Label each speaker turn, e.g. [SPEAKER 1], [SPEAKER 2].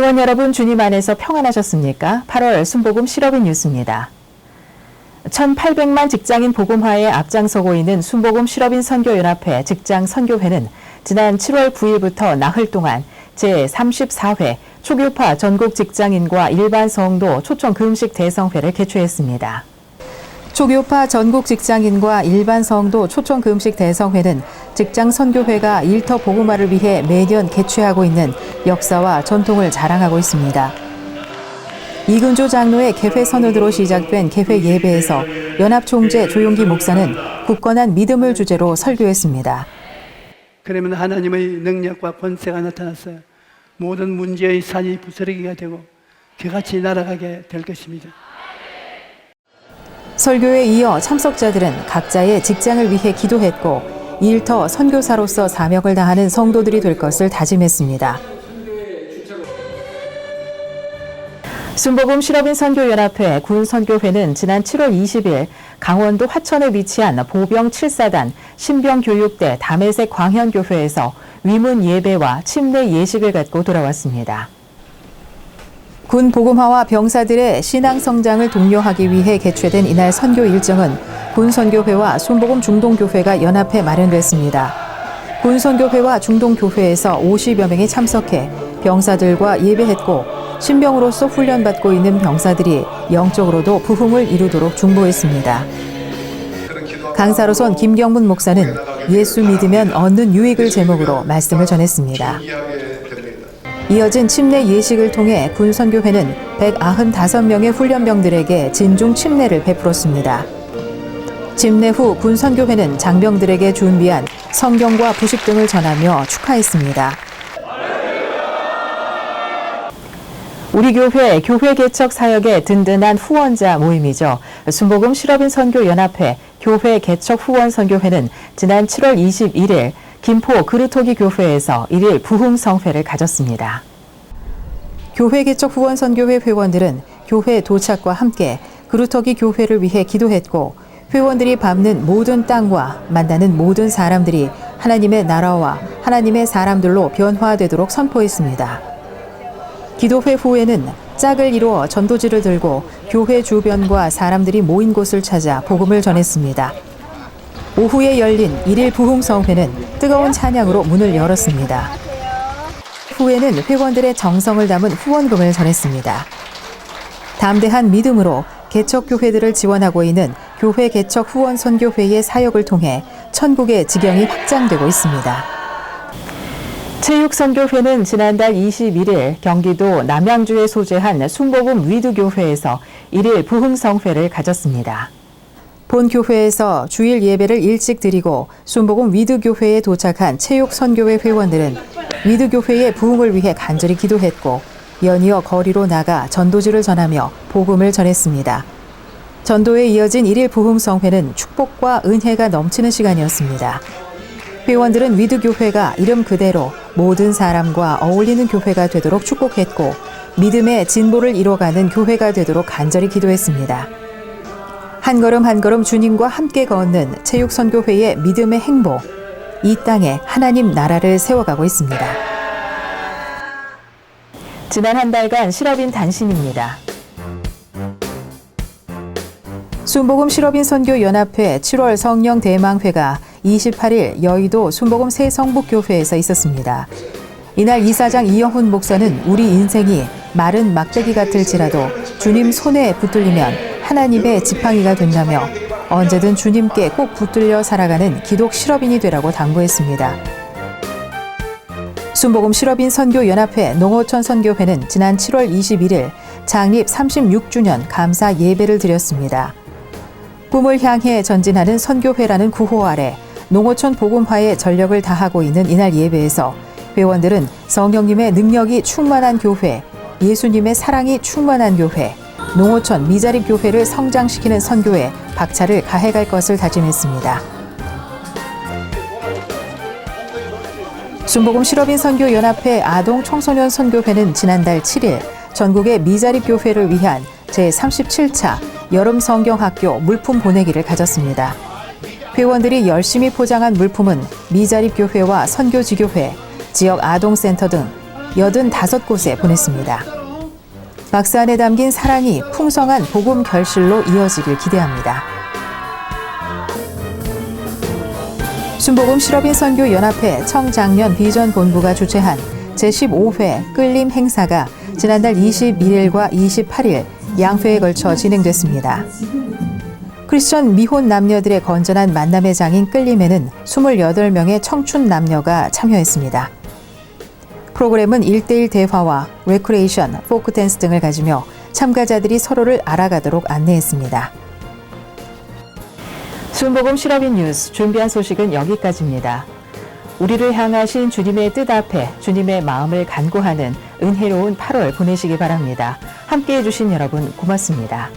[SPEAKER 1] 회원 여러분, 주님 안에서 평안하셨습니까? 8월 순복음 실업인 뉴스입니다. 1,800만 직장인 복음화에 앞장서고 있는 순복음 실업인 선교연합회 직장선교회는 지난 7월 9일부터 나흘 동안 제34회 초교파 전국 직장인과 일반 성도 초청 금식 대성회를 개최했습니다. 초교파 전국 직장인과 일반 성도 초청 금식 대성회는 직장선교회가 일터 복음화를 위해 매년 개최하고 있는 역사와 전통을 자랑하고 있습니다. 이근조 장로의 개회 선언으로 시작된 개회 예배에서 연합총재 조용기 목사는 굳건한 믿음을 주제로 설교했습니다.
[SPEAKER 2] 그러면 하나님의 능력과 권세가 나타났어요. 모든 문제의 산이 부스러기가 되고 개같이 날아가게 될 것입니다.
[SPEAKER 1] 설교에 이어 참석자들은 각자의 직장을 위해 기도했고 일터 선교사로서 사명을 다하는 성도들이 될 것을 다짐했습니다. 순복음 실업인 선교연합회 군선교회는 지난 7월 20일 강원도 화천에 위치한 보병 7사단 신병교육대 담에색 광현교회에서 위문 예배와 침례 예식을 갖고 돌아왔습니다. 군 복음화와 병사들의 신앙 성장을 독려하기 위해 개최된 이날 선교 일정은 군선교회와 순복음 중동교회가 연합해 마련됐습니다. 군선교회와 중동교회에서 50여 명이 참석해 병사들과 예배했고 신병으로서 훈련받고 있는 병사들이 영적으로도 부흥을 이루도록 중보했습니다. 강사로선 김경문 목사는 예수 믿으면 얻는 유익을 제목으로 말씀을 전했습니다. 이어진 침례 예식을 통해 군선교회는 195명의 훈련병들에게 진중 침례를 베풀었습니다. 침례 후 군선교회는 장병들에게 준비한 성경과 부식 등을 전하며 축하했습니다. 우리 교회 개척 사역의 든든한 후원자 모임이죠. 순복음 실업인 선교연합회 교회 개척 후원 선교회는 지난 7월 21일 김포 그루터기 교회에서 1일 부흥성회를 가졌습니다. 교회 개척 후원 선교회 회원들은 교회 도착과 함께 그루터기 교회를 위해 기도했고 회원들이 밟는 모든 땅과 만나는 모든 사람들이 하나님의 나라와 하나님의 사람들로 변화되도록 선포했습니다. 기도회 후에는 짝을 이루어 전도지를 들고 교회 주변과 사람들이 모인 곳을 찾아 복음을 전했습니다. 오후에 열린 1일 부흥성회는 뜨거운 찬양으로 문을 열었습니다. 후에는 회원들의 정성을 담은 후원금을 전했습니다. 담대한 믿음으로 개척교회들을 지원하고 있는 교회 개척 후원 선교회의 사역을 통해 천국의 지경이 확장되고 있습니다. 체육선교회는 지난달 21일 경기도 남양주에 소재한 순복음 위두교회에서 1일 부흥성회를 가졌습니다. 본 교회에서 주일 예배를 일찍 드리고 순복음 위두교회에 도착한 체육선교회 회원들은 위두교회의 부흥을 위해 간절히 기도했고 연이어 거리로 나가 전도지를 전하며 복음을 전했습니다. 전도에 이어진 1일 부흥성회는 축복과 은혜가 넘치는 시간이었습니다. 회원들은 위두교회가 이름 그대로 모든 사람과 어울리는 교회가 되도록 축복했고 믿음의 진보를 이뤄가는 교회가 되도록 간절히 기도했습니다. 한 걸음 한 걸음 주님과 함께 걷는 체육선교회의 믿음의 행보, 이 땅에 하나님 나라를 세워가고 있습니다. 지난 한 달간 실업인 단신입니다. 순복음 실업인 선교연합회 7월 성령 대망회가 28일 여의도 순복음 새성북교회에서 있었습니다. 이날 이사장 이영훈 목사는 우리 인생이 마른 막대기 같을지라도 주님 손에 붙들리면 하나님의 지팡이가 된다며 언제든 주님께 꼭 붙들려 살아가는 기독 실업인이 되라고 당부했습니다. 순복음 실업인 선교연합회 농어촌 선교회는 지난 7월 21일 창립 36주년 감사 예배를 드렸습니다. 꿈을 향해 전진하는 선교회라는 구호 아래 농어촌 복음화에 전력을 다하고 있는 이날 예배에서 회원들은 성령님의 능력이 충만한 교회, 예수님의 사랑이 충만한 교회, 농어촌 미자립 교회를 성장시키는 선교에 박차를 가해갈 것을 다짐했습니다. 순복음 실업인 선교연합회 아동 청소년 선교회는 지난달 7일 전국의 미자립 교회를 위한 제37차 여름 성경학교 물품 보내기를 가졌습니다. 회원들이 열심히 포장한 물품은 미자립 교회와 선교지교회, 지역 아동센터 등 85곳에 보냈습니다. 박스 안에 담긴 사랑이 풍성한 복음 결실로 이어지길 기대합니다. 순복음 실업인 선교 연합회 청장년 비전 본부가 주최한 제15회 끌림 행사가 지난달 21일과 28일 양회에 걸쳐 진행됐습니다. 크리스천 미혼 남녀들의 건전한 만남의 장인 끌림에는 28명의 청춘 남녀가 참여했습니다. 프로그램은 1대1 대화와 레크레이션, 포크댄스 등을 가지며 참가자들이 서로를 알아가도록 안내했습니다. 순복음 실업인 뉴스 준비한 소식은 여기까지입니다. 우리를 향하신 주님의 뜻 앞에 주님의 마음을 간구하는 은혜로운 8월 보내시기 바랍니다. 함께해 주신 여러분 고맙습니다.